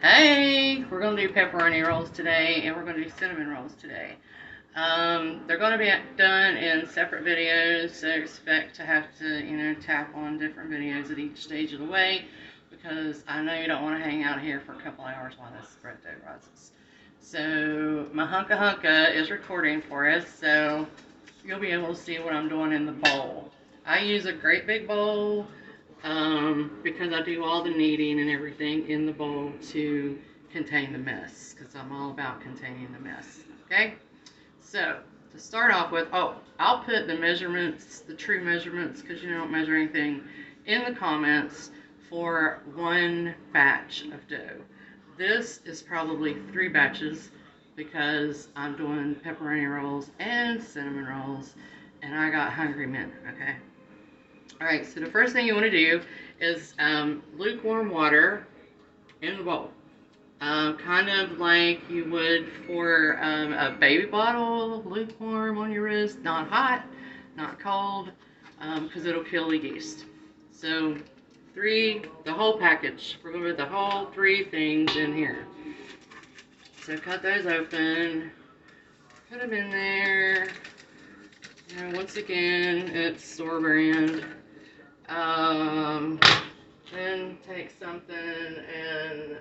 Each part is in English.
Hey, we're going to do pepperoni rolls today, and we're going to do cinnamon rolls today. They're going to be done in separate videos, so expect to have to, tap on different videos at each stage of the way, because I know you don't want to hang out here for a couple hours while this bread dough rises. So, my hunka hunka is recording for us, so you'll be able to see what I'm doing in the bowl. I use a great big bowl, because I do all the kneading and everything in the bowl to contain the mess, because I'm all about containing the mess, okay? So, to start off with, I'll put the measurements, the true measurements, because you don't measure anything, in the comments for one batch of dough. This is probably 3 batches, because I'm doing pepperoni rolls and cinnamon rolls, and I got hungry men, okay? Alright, so the first thing you want to do is lukewarm water in the bowl. Kind of like you would for a baby bottle, lukewarm on your wrist, not hot, not cold, because it'll kill the yeast. So, the whole package. We're going to put the whole 3 things in here. So cut those open, put them in there. Once again, it's store brand. Then take something and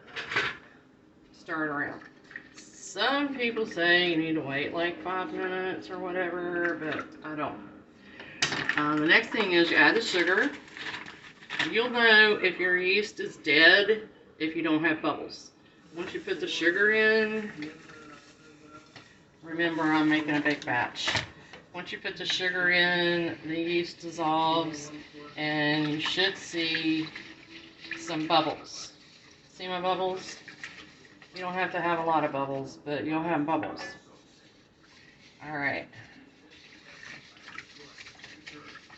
stir it around. Some people say you need to wait like 5 minutes or whatever, but I don't. The next thing is you add the sugar. You'll know if your yeast is dead if you don't have bubbles. Once you put the sugar in, remember I'm making a big batch. Once you put the sugar in, the yeast dissolves, and you should see some bubbles. See my bubbles? You don't have to have a lot of bubbles, but you'll have bubbles. Alright.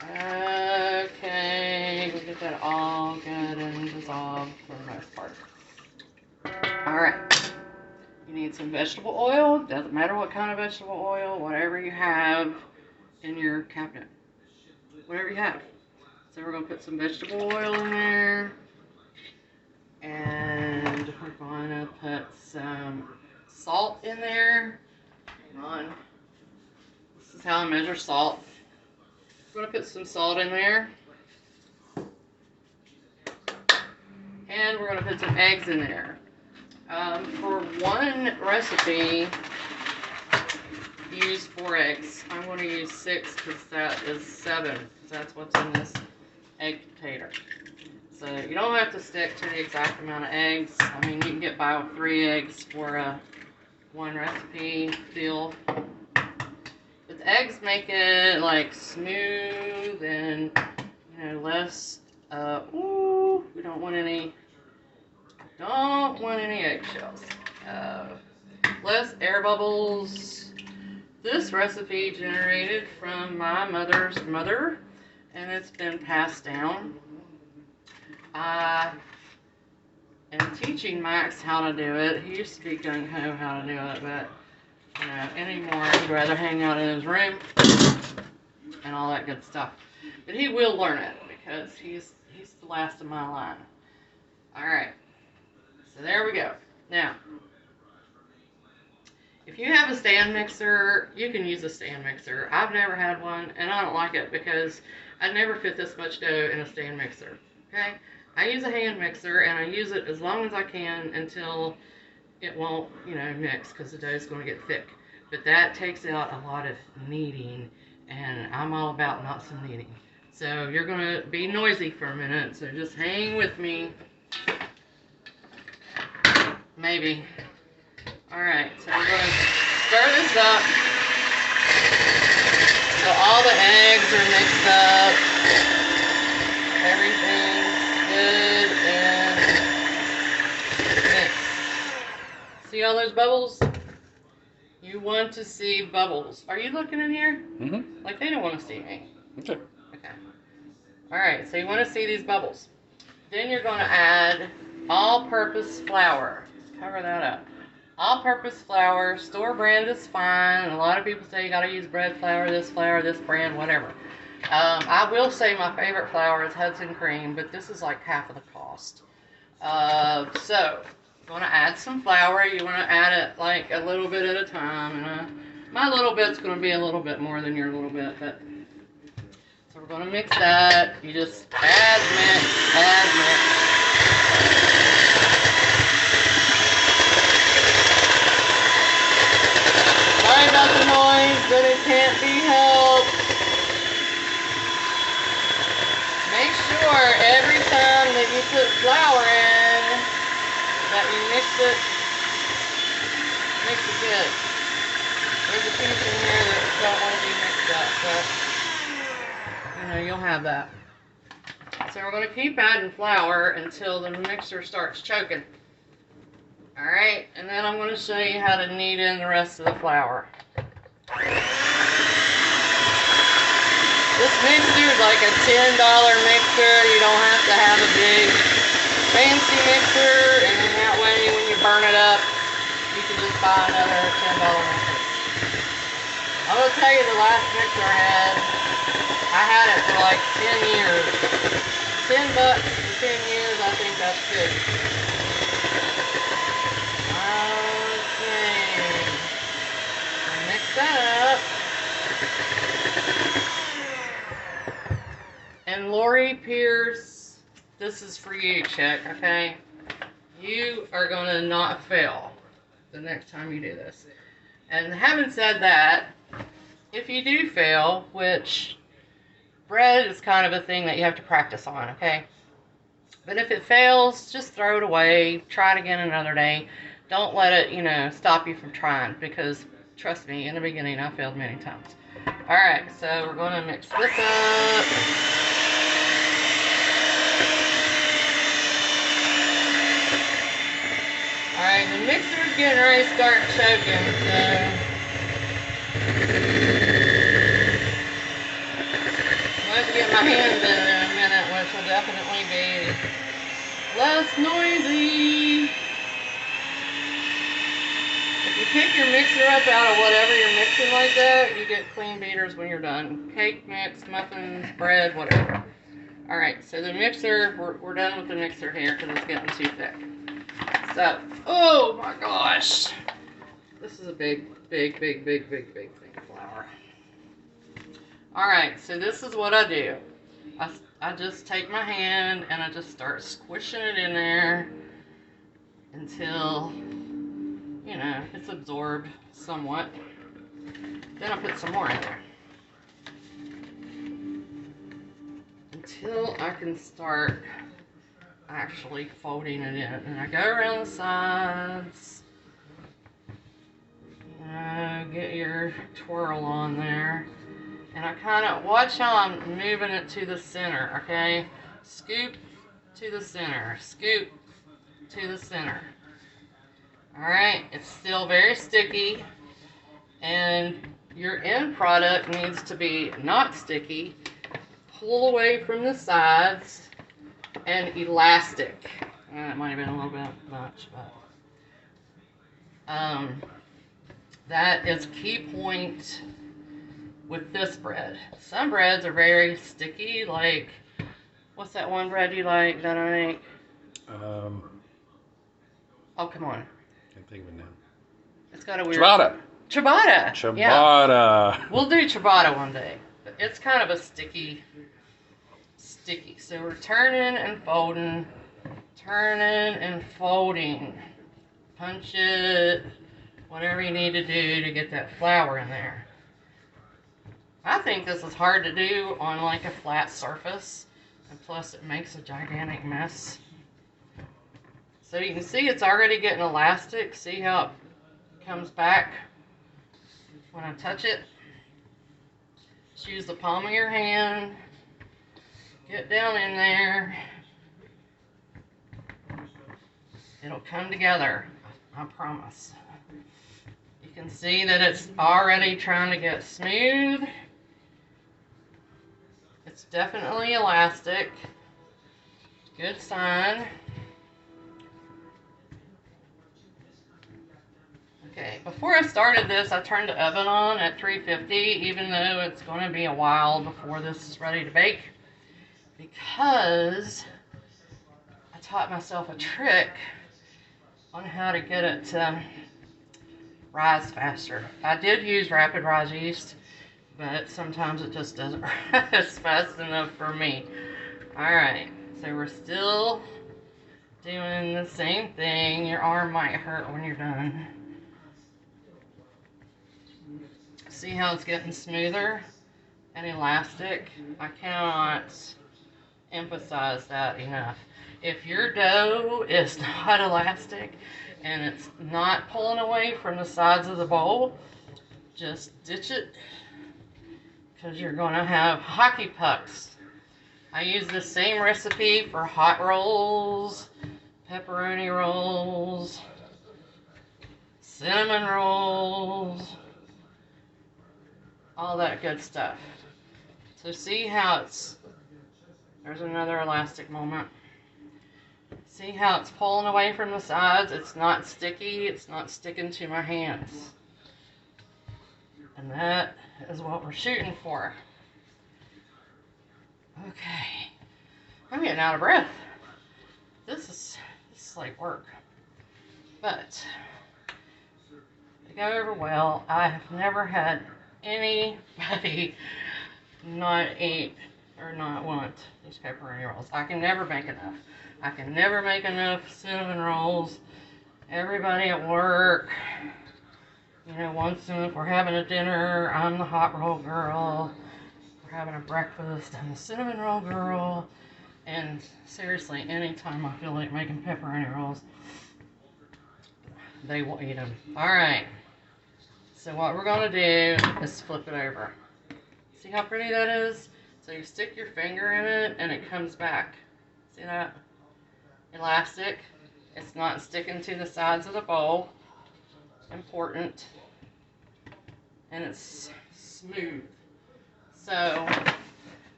Okay, we'll get that all good and dissolved for the most part. Alright. You need some vegetable oil. Doesn't matter what kind of vegetable oil, whatever you have in your cabinet. Whatever you have. So we're going to put some vegetable oil in there. And we're going to put some salt in there. Hang on. This is how I measure salt. We're going to put some salt in there. And we're going to put some eggs in there. For one recipe, use 4 eggs. I'm going to use 6 because that is 7. Because that's what's in this egg potato. So you don't have to stick to the exact amount of eggs. I mean, you can get by with 3 eggs for a one recipe deal. But the eggs make it like smooth and less. We don't want any eggshells. Less air bubbles. This recipe generated from my mother's mother, and it's been passed down. I am teaching Max how to do it. He used to be gung-ho how to do it, but anymore he'd rather hang out in his room and all that good stuff. But he will learn it because he's the last of my line. Alright, so there we go. Now, if you have a stand mixer, you can use a stand mixer. I've never had one, and I don't like it because I never fit this much dough in a stand mixer. Okay? I use a hand mixer, and I use it as long as I can until it won't, mix, because the dough is going to get thick. But that takes out a lot of kneading, and I'm all about not some kneading. So you're going to be noisy for a minute, so just hang with me. Maybe. Alright, so we're going to stir this up so all the eggs are mixed up. Everything's good and mixed. See all those bubbles? You want to see bubbles. Are you looking in here? Mm-hmm. Like they don't want to see me. Okay. Okay. Alright, so you want to see these bubbles. Then you're going to add all-purpose flour. Cover that up. All-purpose flour, store brand is fine. A lot of people say you gotta use bread flour, this brand, whatever. I will say my favorite flour is Hudson Cream, but this is like half of the cost. So You want to add some flour. You want to add it like a little bit at a time. And my little bit's going to be a little bit more than your little bit. But so we're going to mix that. You just add, mix, add, mix. Sorry about the noise, but it can't be helped. Make sure every time that you put flour in, that you mix it good. There's a piece in here that don't want to be mixed up, but you know, you'll have that. So we're going to keep adding flour until the mixer starts choking. Alright, and then I'm going to show you how to knead in the rest of the flour. This mixer is like a $10 mixer. You don't have to have a big fancy mixer, and then that way when you burn it up, you can just buy another $10 mixer. I'm going to tell you the last mixer I had it for like 10 years. $10 for 10 years, I think that's good. Okay. Mix that up. And Lori Pierce, this is for you, Chick, okay? You are going to not fail the next time you do this. And having said that, if you do fail, which bread is kind of a thing that you have to practice on, okay? But if it fails, just throw it away. Try it again another day. Don't let it, you know, stop you from trying, because trust me, in the beginning I failed many times. Alright, so we're going to mix this up. Alright, the mixer's getting ready to start choking, so I'll have to get my hands in there in a minute, which will definitely be less noisy. If you pick your mixer up out of whatever you're mixing like that, you get clean beaters when you're done. Cake mix, muffins, bread, whatever. Alright, so the mixer, we're done with the mixer here because it's getting too thick. So, oh my gosh. This is a big thing of flour. Alright, so this is what I do. I just take my hand and I just start squishing it in there until, you know, it's absorbed somewhat. Then I put some more in there. Until I can start actually folding it in. And I go around the sides. You know, get your twirl on there. And I kind of watch how I'm moving it to the center, okay? Scoop to the center. Scoop to the center. Alright, it's still very sticky. And your end product needs to be not sticky. Pull away from the sides. And elastic. That might have been a little bit much, but that is key point with this bread. Some breads are very sticky, like, what's that one bread you like that I make? Oh, come on. Can't think of it now. It's got a weird... Ciabatta. Ciabatta. Yeah. We'll do ciabatta one day. But it's kind of a sticky. So we're turning and folding. Turning and folding. Punch it. Whatever you need to do to get that flour in there. I think this is hard to do on like a flat surface, and plus it makes a gigantic mess. So you can see it's already getting elastic. See how it comes back when I touch it? Just use the palm of your hand, get down in there. It'll come together, I promise. You can see that it's already trying to get smooth. It's definitely elastic. Good sign. Okay, before I started this, I turned the oven on at 350, even though it's going to be a while before this is ready to bake, because I taught myself a trick on how to get it to rise faster. I did use rapid rise yeast, but sometimes it just doesn't rise fast enough for me. Alright, so we're still doing the same thing. Your arm might hurt when you're done. See how it's getting smoother and elastic? I cannot emphasize that enough. If your dough is not elastic and it's not pulling away from the sides of the bowl, just ditch it, because you're going to have hockey pucks. I use the same recipe for hot rolls, pepperoni rolls, cinnamon rolls, all that good stuff. So see how it's, there's another elastic moment. See how it's pulling away from the sides? It's not sticky, it's not sticking to my hands. And that is what we're shooting for. Okay. I'm getting out of breath. This is like work. But they go over well. I have never had anybody not eat or not want these pepperoni rolls. I can never make enough. I can never make enough cinnamon rolls. Everybody at work, you know, wants them. If we're having a dinner, I'm the hot roll girl. If we're having a breakfast, I'm the cinnamon roll girl. And seriously, anytime I feel like making pepperoni rolls, they will eat them. Alright, so what we're going to do is flip it over. See how pretty that is? So you stick your finger in it and it comes back. See that? Elastic. It's not sticking to the sides of the bowl. Important. And it's smooth. So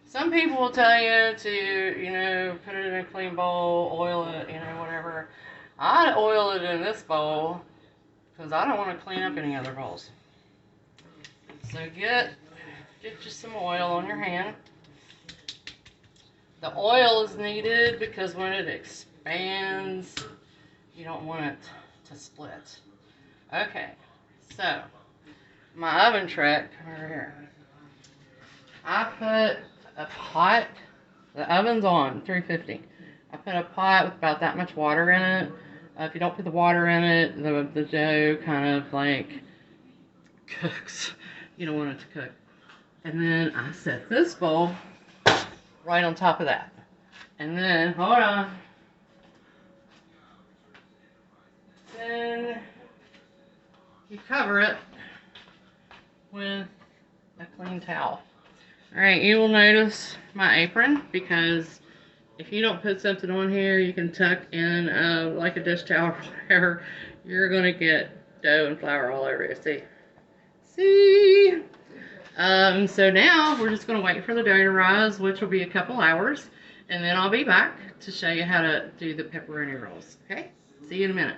some people will tell you to, you know, put it in a clean bowl, oil it, you know, whatever. I oil it in this bowl because I don't want to clean up any other bowls. So get you some oil on your hand. The oil is needed because when it expands, you don't want it to split. Okay, so my oven trick, come over here. I put a pot, the oven's on, 350. I put a pot with about that much water in it. If you don't put the water in it, the dough kind of like cooks. You don't want it to cook. And then I set this bowl right on top of that. And then, hold on. Then you cover it with a clean towel. Alright, you will notice my apron, because if you don't put something on here you can tuck in like a dish towel or whatever, you're going to get dough and flour all over you. See? See? So now we're just going to wait for the dough to rise, which will be a couple hours, and then I'll be back to show you how to do the pepperoni rolls. Okay? See you in a minute.